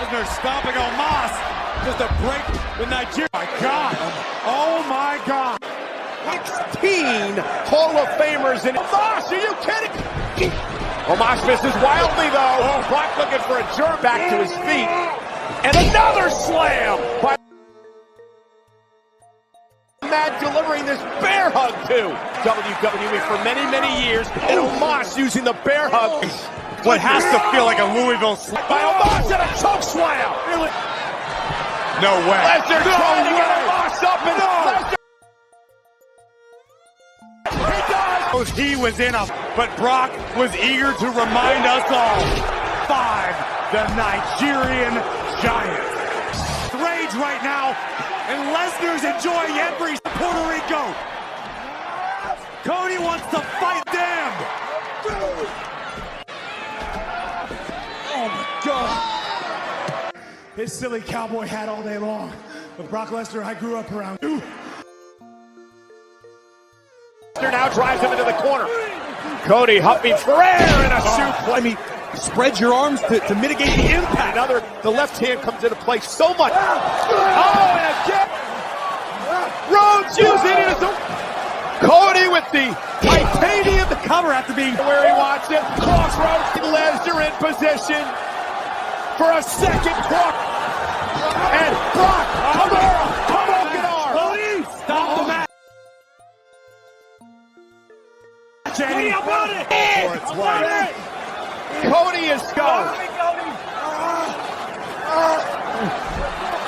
Lesnar stopping Omos. Just a break with Nigeria. Oh my God. Oh my God. 16 Hall of Famers in Omos, are you kidding? Omos misses wildly though. Oh, Brock looking for a jerk back to his feet. And another slam by Matt delivering this bear hug to WWE for many, many years. And Omos using the bear hug. What has to feel like a Louisville slam. By Omos and a choke slam. Really? No way. Lesnar trying to get Omos up and Lesnar. He was in a, but Brock was eager to remind us all. 5, the Nigerian Giant. Rage right now, and Lesnar's enjoying every Puerto Rico. Cody wants to fight them. Oh my God. His silly cowboy hat all day long. With Brock Lesnar, I grew up around. Now drives him into the corner. Cody huffing for air and a suplex. I mean, spread your arms to mitigate the impact. The left hand comes into play so much. Oh, and again. Rhodes using it as a Cody with the titanium Cover after being where he wants it. Crossroads. Lesnar in position for a second cross. And Brock, broken arm. Cody, stop the match. Cody, I want it. Cody is gone.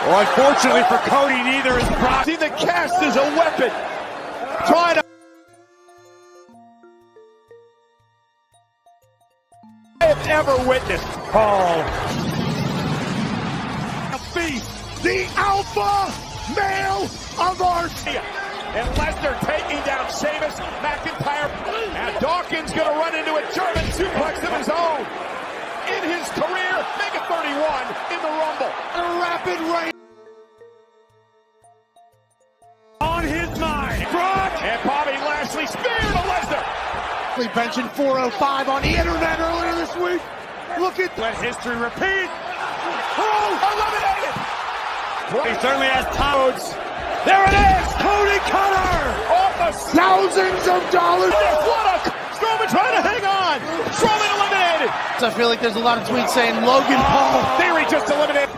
Well, unfortunately for Cody, neither is Brock. See the cast is a weapon. Trying to. I have ever witnessed. A beast, the alpha male of our team. And Lesnar taking down Sheamus, McIntyre, and Dawkins going to run into a German suplex of his own. In his career, make it 31 in the Rumble. A rapid rain on his mind. Brock and Bobby Lashley spear to Lesnar. Benching 405 on the internet earlier this week. Look at let history repeat. Oh, eliminated. He certainly has Rhodes. There it is, Cody Cutter! Off the thousands of dollars. What a Strowman trying to hang on. Strowman eliminated. So I feel like there's a lot of tweets saying Logan Paul. Theory just eliminated.